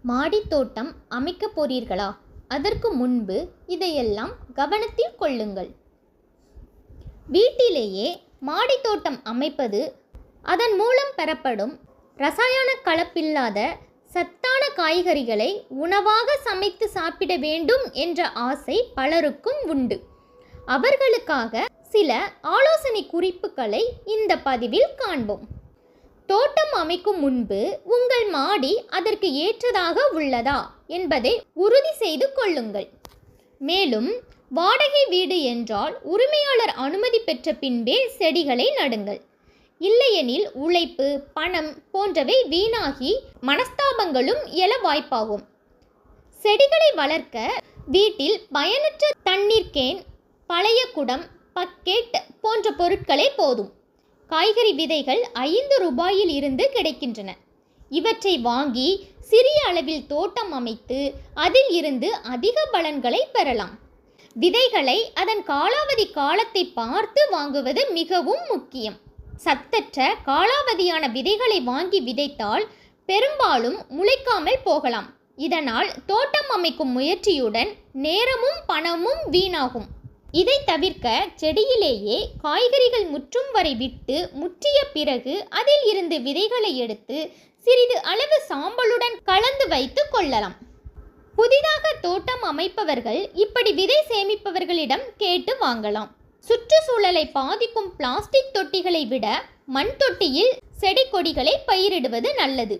மாடித்தோட்டம் அமைக்கப் போறீர்களா? அதற்கு முன்பு இதையெல்லாம் கவனத்தில் கொள்ளுங்கள். வீட்டிலேயே மாடித்தோட்டம் அமைப்பது அதன் மூலம் பெறப்படும் ரசாயன கலப்பில்லாத சத்தான காய்கறிகளை உணவாக சமைத்து சாப்பிட வேண்டும் என்ற ஆசை பலருக்கும் உண்டு. அவர்களுக்காக சில ஆலோசனை குறிப்புகளை இந்த பதிவில் காண்போம். தோட்டம் அமைக்கும் முன்பு உங்கள் மாடி அதற்கு ஏற்றதாக உள்ளதா என்பதை உறுதி செய்து கொள்ளுங்கள். மேலும் வாடகை வீடு என்றால் உரிமையாளர் அனுமதி பெற்ற பின்பே செடிகளை நடுங்கள். இல்லையெனில் உழைப்பு, பணம் போன்றவை வீணாகி மனஸ்தாபங்களும் எழ வாய்ப்பாகும். செடிகளை வளர்க்க வீட்டில் பயனற்ற தண்ணீர் கேன், பழைய குடம், பக்கெட் போன்ற பொருட்களே போதும். காய்கறி விதைகள் 5 ரூபாயில் இருந்து கிடைக்கின்றன. இவற்றை வாங்கி சிறிய அளவில் தோட்டம் அமைத்து அதில் இருந்து அதிக பலன்களை பெறலாம். விதைகளை அதன் காலாவதி காலத்தை பார்த்து வாங்குவது மிகவும் முக்கியம். சத்தற்ற காலாவதியான விதைகளை வாங்கி விதைத்தால் பெரும்பாலும் முளைக்காமல் போகலாம். இதனால் தோட்டம் அமைக்கும் முயற்சியுடன் நேரமும் பணமும் வீணாகும். இதை தவிர்க்க செடியிலேயே காய்கறிகள் முற்றும் வரை விட்டு முற்றிய பிறகு அதில் இருந்து விதைகளை எடுத்து சிறிது அளவு சாம்பலுடன் கலந்து வைத்து கொள்ளலாம். புதிதாக தோட்டம் அமைப்பவர்கள் இப்படி விதை சேமிப்பவர்களிடம் கேட்டு வாங்கலாம். சுற்றுச்சூழலை பாதிக்கும் பிளாஸ்டிக் தொட்டிகளை விட மண் தொட்டியில் செடி கொடிகளை பயிரிடுவது நல்லது.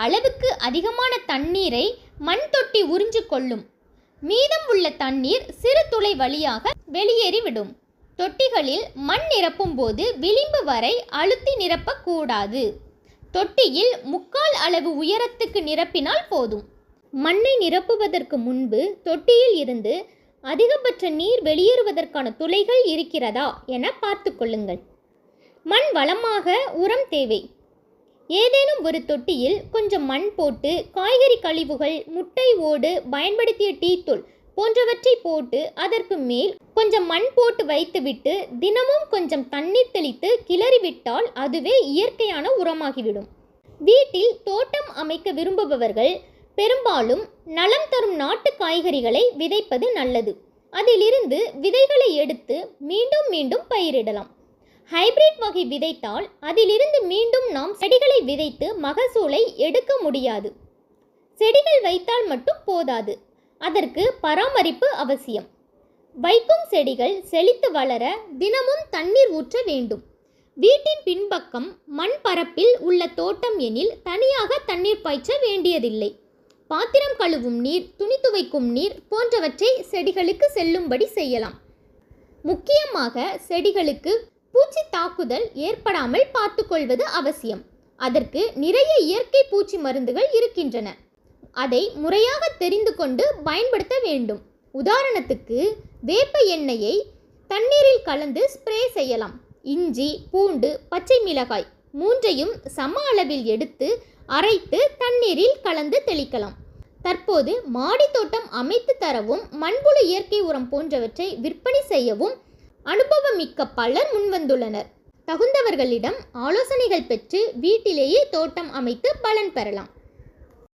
அளவுக்கு அதிகமான தண்ணீரை மண் தொட்டி உறிஞ்சு கொள்ளும். மீதம் உள்ள தண்ணீர் சிறு துளை வழியாக வெளியேறிவிடும். தொட்டிகளில் மண் நிரப்பும் போது விளிம்பு வரை அழுத்தி நிரப்பக்கூடாது. தொட்டியில் 3/4 அளவு உயரத்துக்கு நிரப்பினால் போதும். மண்ணை நிரப்புவதற்கு முன்பு தொட்டியில் இருந்து அதிகபட்ச நீர் வெளியேறுவதற்கான துளைகள் இருக்கிறதா என பார்த்து கொள்ளுங்கள். மண் வளமாக உரம் தேவை. ஏதேனும் ஒரு தொட்டியில் கொஞ்சம் மண் போட்டு காய்கறி கழிவுகள், முட்டை ஓடு, பயன்படுத்திய டீத்தூள் போன்றவற்றை போட்டு அதற்கு மேல் கொஞ்சம் மண் போட்டு வைத்துவிட்டு தினமும் கொஞ்சம் தண்ணீர் தெளித்து கிளறிவிட்டால் அதுவே இயற்கையான உரமாகிவிடும். வீட்டில் தோட்டம் அமைக்க விரும்புபவர்கள் பெரும்பாலும் நலம் தரும் நாட்டு காய்கறிகளை விதைப்பது நல்லது. அதிலிருந்து விதைகளை எடுத்து மீண்டும் மீண்டும் பயிரிடலாம். ஹைபிரிட் வகை விதைத்தால் அதிலிருந்து மீண்டும் நாம் செடிகளை விதைத்து மகசூலை எடுக்க முடியாது. செடிகள் வைத்தால் மட்டும் போதாது, அதற்கு பராமரிப்பு அவசியம். வைக்கும் செடிகள் செழித்து வளர தினமும் தண்ணீர் ஊற்ற வேண்டும். வீட்டின் பின்பக்கம் மண் பரப்பில் உள்ள தோட்டம் எனில் தனியாக தண்ணீர் பாய்ச்ச வேண்டியதில்லை. பாத்திரம் கழுவும் நீர், துணி துவைக்கும் நீர் போன்றவற்றை செடிகளுக்கு செல்லும்படி செய்யலாம். முக்கியமாக செடிகளுக்கு பூச்சி தாக்குதல் ஏற்படாமல் பார்த்துக்கொள்வது அவசியம். அதற்கு நிறைய இயற்கை பூச்சி மருந்துகள் இருக்கின்றன. அதை முறையாக தெரிந்து கொண்டு பயன்படுத்த வேண்டும். உதாரணத்துக்கு வேப்ப எண்ணெயை தண்ணீரில் கலந்து ஸ்ப்ரே செய்யலாம். இஞ்சி, பூண்டு, பச்சை மிளகாய் 3ஐயும் சம அளவில் எடுத்து அரைத்து தண்ணீரில் கலந்து தெளிக்கலாம். தற்போது மாடித்தோட்டம் அமைத்து தரவும் மண்புழு இயற்கை உரம் போன்றவற்றை விற்பனை செய்யவும் அனுபவமிக்க பலர் முன்வந்துள்ளனர். தகுந்தவர்களிடம் ஆலோசனைகள் பெற்று வீட்டிலேயே தோட்டம் அமைத்து பலன் பெறலாம்.